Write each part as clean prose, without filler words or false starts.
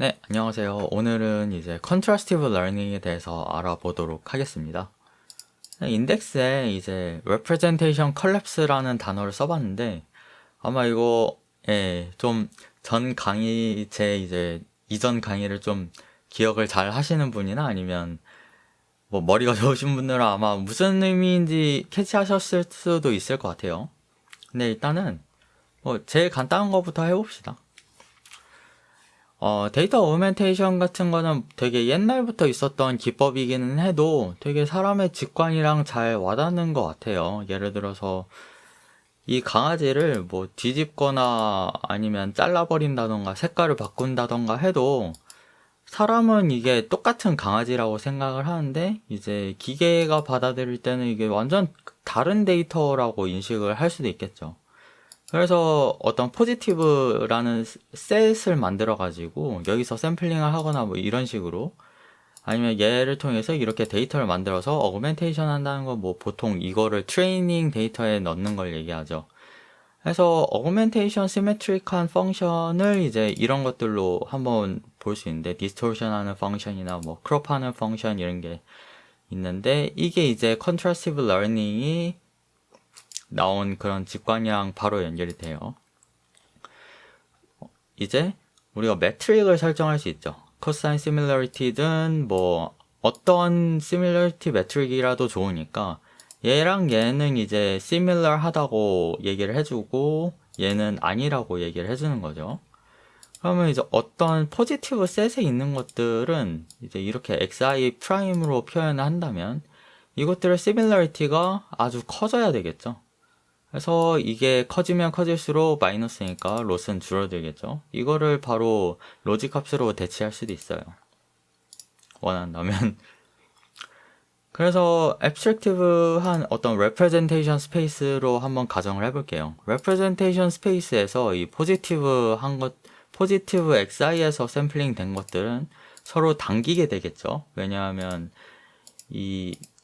네, 안녕하세요. 오늘은 이제 컨트라스티브 러닝에 대해서 알아보도록 하겠습니다. 인덱스에 이제 representation collapse라는 단어를 써봤는데 아마 이거 좀 전 강의 제 이제 이전 강의를 좀 기억을 잘 하시는 분이나 아니면 뭐 머리가 좋으신 분들은 아마 무슨 의미인지 캐치하셨을 수도 있을 것 같아요. 근데 일단은 뭐 제일 간단한 거부터 해봅시다. 데이터 오그멘테이션 같은 거는 되게 옛날부터 있었던 기법이기는 해도 되게 사람의 직관이랑 잘 와닿는 것 같아요. 예를 들어서 이 강아지를 뭐 뒤집거나 아니면 잘라버린다던가 색깔을 바꾼다던가 해도 사람은 이게 똑같은 강아지라고 생각을 하는데 이제 기계가 받아들일 때는 이게 완전 다른 데이터라고 인식을 할 수도 있겠죠. 그래서 어떤 포지티브라는 셋을 만들어 가지고 여기서 샘플링을 하거나 뭐 이런 식으로 아니면 얘를 통해서 이렇게 데이터를 만들어서 어그멘테이션 한다는 건 뭐 보통 이거를 트레이닝 데이터에 넣는 걸 얘기하죠. 그래서 어그멘테이션 시메트릭한 펑션을 이제 이런 것들로 한번 볼 수 있는데 디스토션 하는 펑션이나 뭐 크롭 하는 펑션 이런 게 있는데 이게 이제 컨트라스티브 러닝이 나온 그런 직관이랑 바로 연결이 돼요. 이제 우리가 매트릭을 설정할 수 있죠. 코사인 시밀러리티든 뭐 어떤 시밀러리티 매트릭이라도 좋으니까 얘랑 얘는 이제 시밀러 하다고 얘기를 해주고 얘는 아니라고 얘기를 해주는 거죠. 그러면 이제 어떤 포지티브 셋에 있는 것들은 이제 이렇게 xi 프라임으로 표현을 한다면 이것들의 시밀러리티가 아주 커져야 되겠죠. 그래서 이게 커지면 커질수록 마이너스니까 로스는 줄어들겠죠. 이거를 바로 로직 값으로 대체할 수도 있어요. 원한다면. 그래서 abstractive한 어떤 representation space로 한번 가정을 해볼게요. representation space에서 이 포지티브 xi에서 샘플링 된 것들은 서로 당기게 되겠죠. 왜냐하면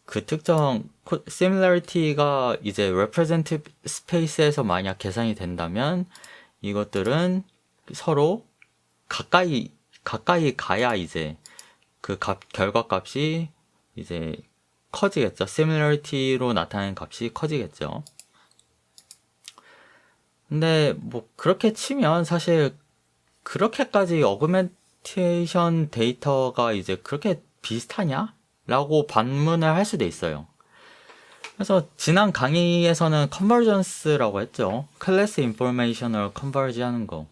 그 특정 similarity가 이제 representative space에서 만약 계산이 된다면 이것들은 서로 가까이 가야 이제 그 결과값이 이제 커지겠죠. similarity로 나타나는 값이 커지겠죠. 근데 뭐 그렇게 치면 사실 그렇게까지 어그멘테이션 데이터가 이제 그렇게 비슷하냐? 라고 반문을 할 수도 있어요. 그래서 지난 강의에서는 컨버전스라고 했죠. 클래스 인포메이션을 컨버지 하는 거.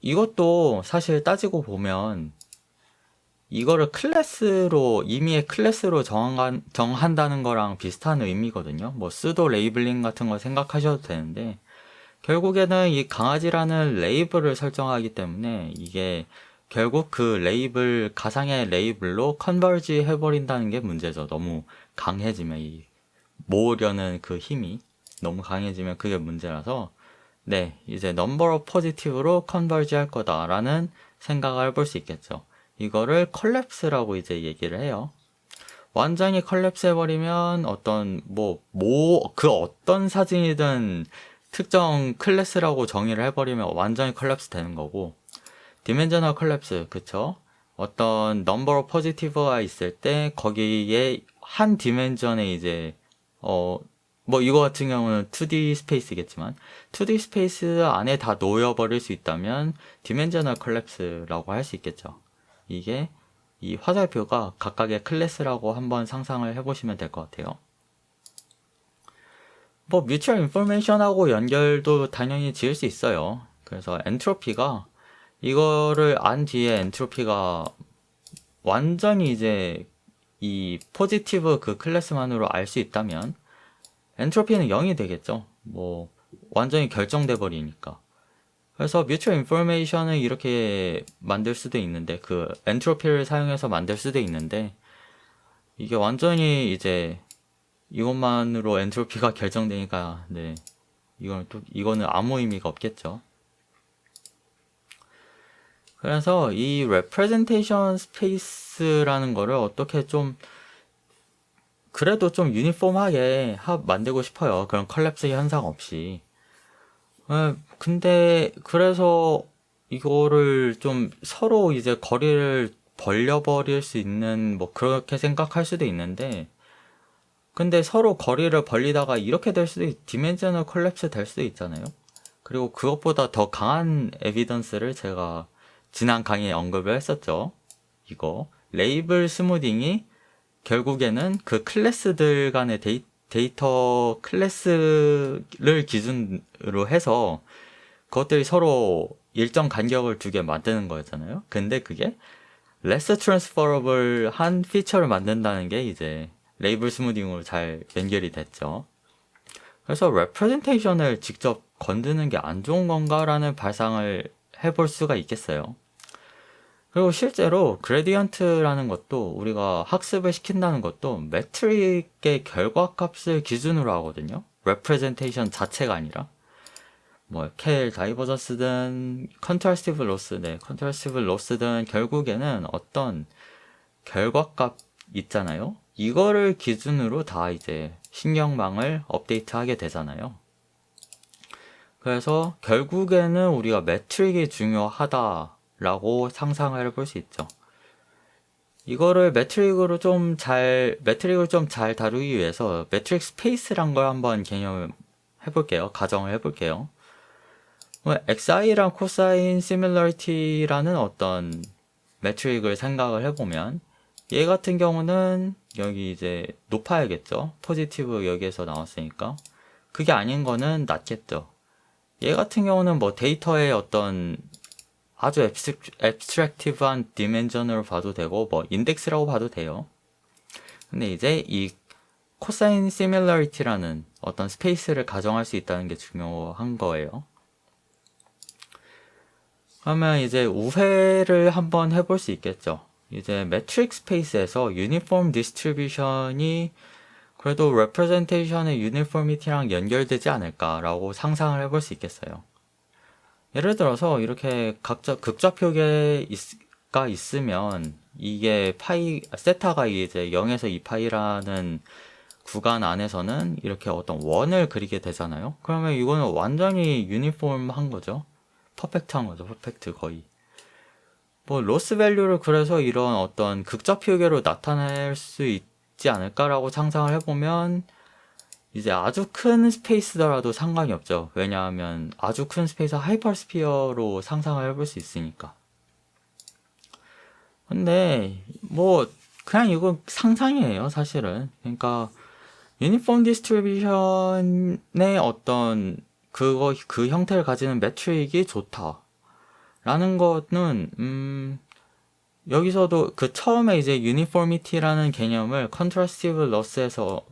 이것도 사실 따지고 보면 이거를 임의의 클래스로 정한다는 거랑 비슷한 의미거든요. 뭐 수도 레이블링 같은 거 생각하셔도 되는데 결국에는 이 강아지라는 레이블을 설정하기 때문에 이게 결국 그 레이블, 가상의 레이블로 컨버지 해버린다는 게 문제죠. 너무 강해지면, 모으려는 그 힘이 너무 강해지면 그게 문제라서, 네, 이제 넘버 오브 포지티브로 컨버지 할 거다라는 생각을 해볼 수 있겠죠. 이거를 컬랩스라고 이제 얘기를 해요. 완전히 컬랩스 해버리면 그 어떤 사진이든 특정 클래스라고 정의를 해버리면 완전히 컬랩스 되는 거고, 디멘저널 컬랩스, 그쵸? 어떤 넘버 포지티브가 있을 때 거기에 한 디멘전에 이제 뭐 이거 같은 경우는 2D 스페이스겠지만 2D 스페이스 안에 다 놓여버릴 수 있다면 디멘저널 컬랩스라고 할 수 있겠죠. 이게 이 화살표가 각각의 클래스라고 한번 상상을 해보시면 될 것 같아요. 뭐 뮤추얼 인포메이션하고 연결도 당연히 지을 수 있어요. 그래서 엔트로피가 이거를 안 뒤에 엔트로피가 완전히 이제 이 포지티브 그 클래스만으로 알 수 있다면 엔트로피는 0이 되겠죠. 뭐 완전히 결정돼 버리니까. 그래서 뮤추얼 인포메이션을 이렇게 만들 수도 있는데 그 엔트로피를 사용해서 만들 수도 있는데 이게 완전히 이제 이것만으로 엔트로피가 결정되니까 네. 이거는 아무 의미가 없겠죠. 그래서 이 representation space라는 거를 어떻게 그래도 좀 유니폼하게 만들고 싶어요. 그런 컬랩스 현상 없이. 근데, 그래서 이거를 좀 서로 이제 거리를 벌려버릴 수 있는 뭐 그렇게 생각할 수도 있는데, 근데 서로 거리를 벌리다가 이렇게 될 수도 디멘셔널 콜랩스 될 수도 있잖아요. 그리고 그것보다 더 강한 에비던스를 제가 지난 강의에 언급을 했었죠. 이거 레이블 스무딩이 결국에는 그 클래스들 간의 데이터 클래스를 기준으로 해서 그것들이 서로 일정 간격을 두게 만드는 거였잖아요. 근데 그게 less transferable 한 피처를 만든다는 게 이제 레이블 스무딩으로 잘 연결이 됐죠. 그래서 representation을 직접 건드는 게 안 좋은 건가라는 발상을 해볼 수가 있겠어요. 그리고 실제로 그레디언트라는 것도 우리가 학습을 시킨다는 것도 매트릭의 결과값을 기준으로 하거든요. representation 자체가 아니라 뭐 켈 다이버전스든 컨트라스티브 로스, 컨트라스티브 로스든 결국에는 어떤 결과값 있잖아요. 이거를 기준으로 다 이제 신경망을 업데이트하게 되잖아요. 그래서 결국에는 우리가 매트릭이 중요하다라고 상상을 해볼 수 있죠. 이거를 매트릭을 좀 잘 다루기 위해서 매트릭 스페이스란 걸 한번 개념을 해볼게요. 가정을 해볼게요. xi랑 코사인 시밀러리티라는 어떤 매트릭을 생각을 해보면 얘 같은 경우는 여기 이제 높아야겠죠. 포지티브 여기에서 나왔으니까. 그게 아닌 거는 낮겠죠. 얘 같은 경우는 뭐 데이터의 어떤 아주 앱스트랙티브한 디멘전으로 봐도 되고 뭐 인덱스라고 봐도 돼요. 근데 이제 이 코사인 시밀러리티라는 어떤 스페이스를 가정할 수 있다는 게 중요한 거예요. 그러면 이제 우회를 한번 해볼 수 있겠죠. 이제 매트릭 스페이스에서 유니폼 디스트리뷰션이 그래도 레프레젠테이션의 유니포미티랑 연결되지 않을까라고 상상을 해볼 수 있겠어요. 예를 들어서 이렇게 각자 극좌표계가 있으면 이게 세타가 이제 0에서 2파이라는 구간 안에서는 이렇게 어떤 원을 그리게 되잖아요. 그러면 이거는 완전히 유니폼한 거죠. 퍼펙트한 거죠. 퍼펙트 거의. 뭐 로스 밸류를 그래서 이런 어떤 극좌표계로 나타낼 수 있지 않을까라고 상상을 해보면 이제 아주 큰 스페이스더라도 상관이 없죠. 왜냐하면 아주 큰 스페이스 하이퍼스피어로 상상을 해볼 수 있으니까. 근데 뭐 그냥 이건 상상이에요, 사실은. 그러니까 유니폼 디스트리뷰션의 어떤 그 형태를 가지는 매트릭이 좋다라는 거는 여기서도 그 처음에 이제 유니포미티라는 개념을 컨트라스티브 러스에서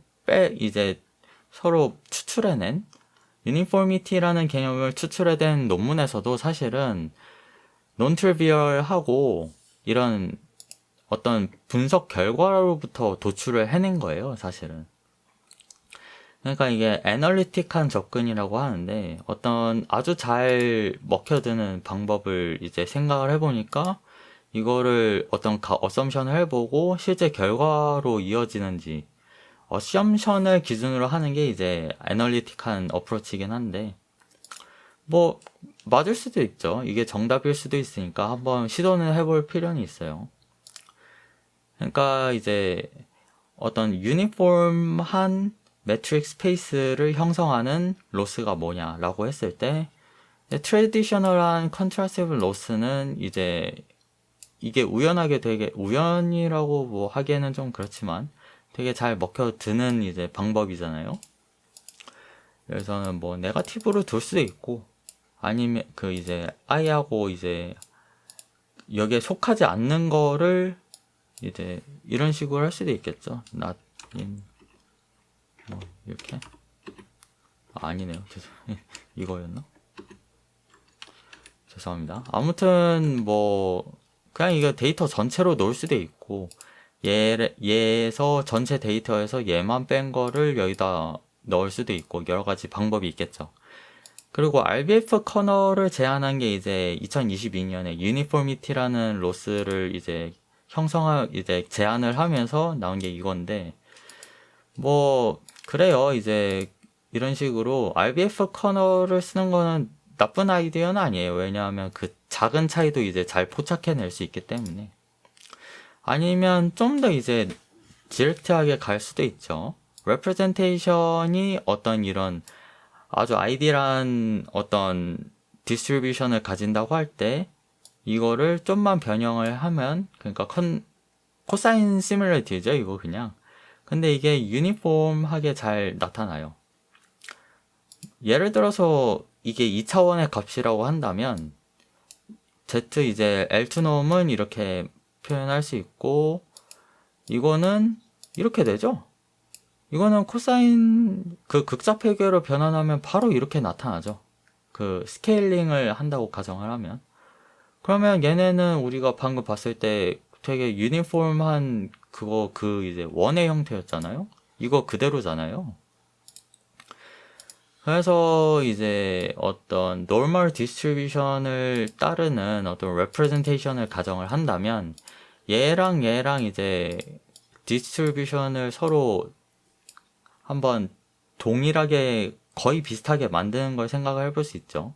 이제 서로 추출해낸 유니포미티라는 개념을 추출해낸 논문에서도 사실은 논트리비얼하고 이런 어떤 분석 결과로부터 도출을 해낸 거예요, 사실은. 그러니까 이게 애널리틱한 접근이라고 하는데 어떤 아주 잘 먹혀드는 방법을 이제 생각을 해보니까 이거를 어떤 어썸션을 해보고 실제 결과로 이어지는지 어썸션을 기준으로 하는 게 이제 애널리틱한 어프로치이긴 한데 뭐 맞을 수도 있죠. 이게 정답일 수도 있으니까 한번 시도는 해볼 필요는 있어요. 그러니까 이제 어떤 유니폼한 매트릭 스페이스를 형성하는 로스가 뭐냐라고 했을 때 트레디셔널한 컨트라스티브 로스는 이제 이게 우연하게 되게 우연이라고 뭐 하기에는 좀 그렇지만 되게 잘 먹혀드는 이제 방법이잖아요. 그래서는 뭐 네거티브로 둘 수도 있고 아니면 그 이제 i하고 이제 여기에 속하지 않는 거를 이제 이런 식으로 할 수도 있겠죠. not in 뭐 이렇게 아니네요. 이거였나? 죄송합니다. 아무튼 뭐 그냥 이거 데이터 전체로 놓을 수도 있고 얘에서 전체 데이터에서 얘만 뺀 거를 여기다 넣을 수도 있고 여러 가지 방법이 있겠죠. 그리고 RBF 커널을 제안한 게 이제 2022년에 유니포미티라는 로스를 이제 이제 제안을 하면서 나온 게 이건데 뭐 그래요. 이제 이런 식으로 RBF 커널을 쓰는 거는 나쁜 아이디어는 아니에요. 왜냐하면 작은 차이도 이제 잘 포착해낼 수 있기 때문에. 아니면 좀 더 이제 디렉트하게 갈 수도 있죠. 레프레젠테이션이 어떤 이런 아주 아이디얼한 어떤 디스트리뷰션을 가진다고 할 때 이거를 좀만 변형을 하면, 그러니까 코사인 시뮬레이티죠 이거 그냥. 근데 이게 유니폼하게 잘 나타나요. 예를 들어서 이게 2차원의 값이라고 한다면 Z 이제 L2놈은 이렇게 표현할 수 있고, 이거는 이렇게 되죠. 이거는 코사인 그 극좌 폐궤로 변환하면 바로 이렇게 나타나죠. 그 스케일링을 한다고 가정을 하면. 그러면 얘네는 우리가 방금 봤을 때 되게 유니폼한 그거 그 이제 원의 형태였잖아요. 이거 그대로잖아요. 그래서 이제 어떤 normal distribution을 따르는 어떤 representation을 가정을 한다면 얘랑 얘랑 이제 distribution을 서로 한번 동일하게 거의 비슷하게 만드는 걸 생각을 해볼 수 있죠.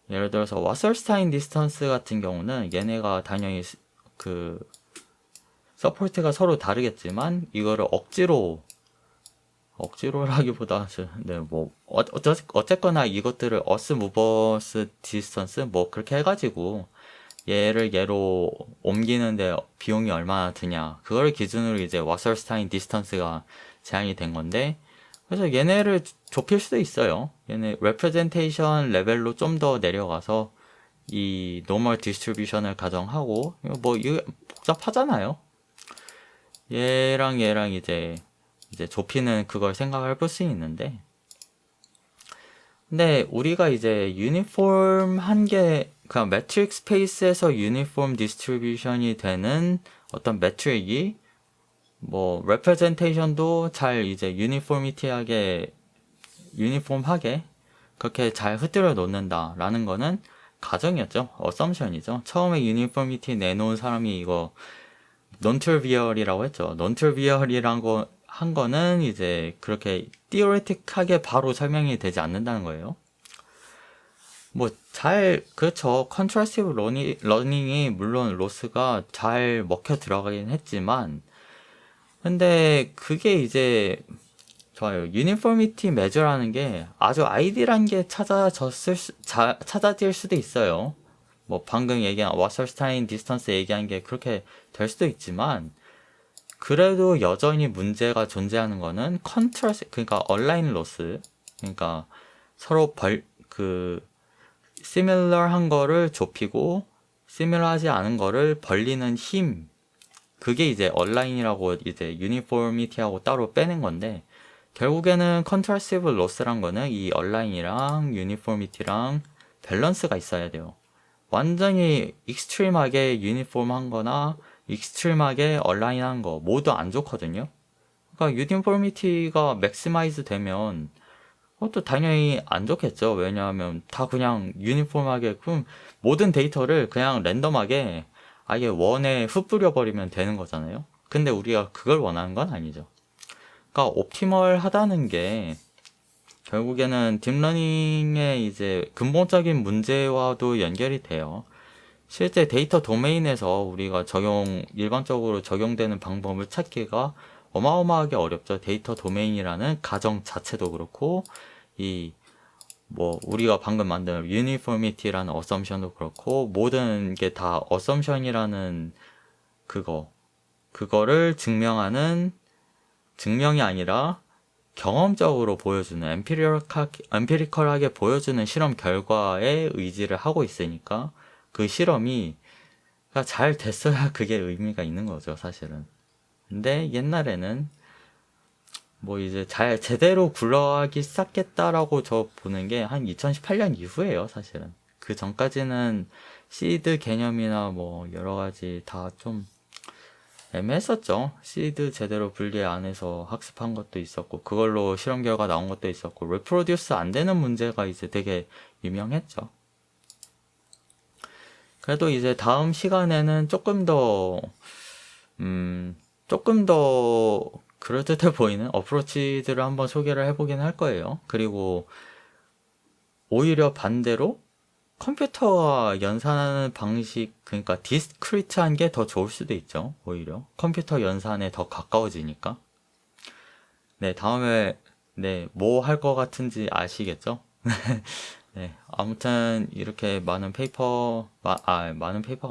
예를 들어서 와설스타인 디스턴스 같은 경우는 얘네가 당연히 그 서포트가 서로 다르겠지만 이거를 억지로라기보다 네, 뭐 어쨌거나 이것들을 어스 무버스 디스턴스 뭐 그렇게 해가지고 얘를 얘로 옮기는데 비용이 얼마나 드냐 그걸 기준으로 이제 와설스타인 디스턴스가 제한이 된 건데, 그래서 얘네를 좁힐 수도 있어요. 얘네 레프레젠테이션 레벨로 좀 더 내려가서 이 노멀 디스트리뷰션을 가정하고, 뭐 이거 복잡하잖아요. 얘랑 얘랑 이제 좁히는 그걸 생각을 볼 수 있는데, 근데 우리가 이제 유니폼한 게 그냥 매트릭 스페이스에서 유니폼 디스트리뷰션이 되는 어떤 매트릭이 뭐 레프레젠테이션도 잘 이제 유니폼하게 그렇게 잘 흐트려 놓는다라는 거는 가정이었죠. 어썸션이죠. 처음에 유니포미티 내놓은 사람이 이거 논트리비얼이라고 했죠. 논트리비얼이란 거 한 거는 이제 그렇게 티오레틱하게 바로 설명이 되지 않는다는 거예요. 뭐 그렇죠. 컨트라스티브 러닝이 물론 로스가 잘 먹혀 들어가긴 했지만, 근데 그게 이제 좋아요. 유니포미티 메저라는 게 아주 아이디어란 게 찾아질 수도 있어요. 뭐 방금 얘기한 와설스타인 디스턴스 얘기한 게 그렇게 될 수도 있지만, 그래도 여전히 문제가 존재하는 거는 그러니까 얼라인 로스, 그러니까 서로 시밀러한 거를 좁히고 시밀러하지 않은 거를 벌리는 힘, 그게 이제 얼라인이라고 이제 유니포미티하고 따로 빼낸 건데, 결국에는 컨트라스티브 로스란 거는 이 얼라인이랑 유니포미티랑 밸런스가 있어야 돼요. 완전히 익스트림하게 유니폼한 거나 익스트림하게 얼라인한 거 모두 안 좋거든요. 그러니까 유니포미티가 맥시마이즈 되면 그것도 당연히 안 좋겠죠. 왜냐하면 다 그냥 유니폼하게, 그럼 모든 데이터를 그냥 랜덤하게 아예 원에 흩뿌려 버리면 되는 거잖아요. 근데 우리가 그걸 원하는 건 아니죠. 그러니까 옵티멀하다는 게 결국에는 딥러닝의 이제 근본적인 문제와도 연결이 돼요. 실제 데이터 도메인에서 우리가 일반적으로 적용되는 방법을 찾기가 어마어마하게 어렵죠. 데이터 도메인이라는 가정 자체도 그렇고, 우리가 방금 만든 유니포미티라는 어썸션도 그렇고, 모든 게 다 어썸션이라는 그거를 증명이 아니라 경험적으로 보여주는, 엠피리컬하게 보여주는 실험 결과에 의지를 하고 있으니까 그 실험이 잘 됐어야 그게 의미가 있는 거죠, 사실은. 근데 옛날에는 뭐 이제 제대로 굴러가기 시작했다라고 저 보는 게 한 2018년 이후예요, 사실은. 그 전까지는 시드 개념이나 뭐 여러 가지 다 좀 애매했었죠. 시드 제대로 분리 안 해서 학습한 것도 있었고, 그걸로 실험 결과 나온 것도 있었고, 리프로듀스 안 되는 문제가 이제 되게 유명했죠. 그래도 이제 다음 시간에는 조금 더 그럴듯해 보이는 어프로치들을 한번 소개를 해보긴 할 거예요. 그리고 오히려 반대로 컴퓨터와 연산하는 방식, 그러니까 디스크리트한 게 더 좋을 수도 있죠. 오히려 컴퓨터 연산에 더 가까워지니까. 네, 다음에 네, 뭐 할 것 같은지 아시겠죠? 네, 아무튼 이렇게 많은 페이퍼가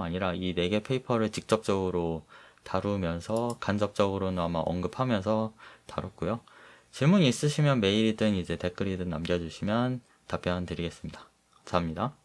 아니라 이 네 개 페이퍼를 직접적으로 다루면서 간접적으로는 아마 언급하면서 다뤘고요. 질문 있으시면 메일이든 이제 댓글이든 남겨주시면 답변 드리겠습니다. 감사합니다.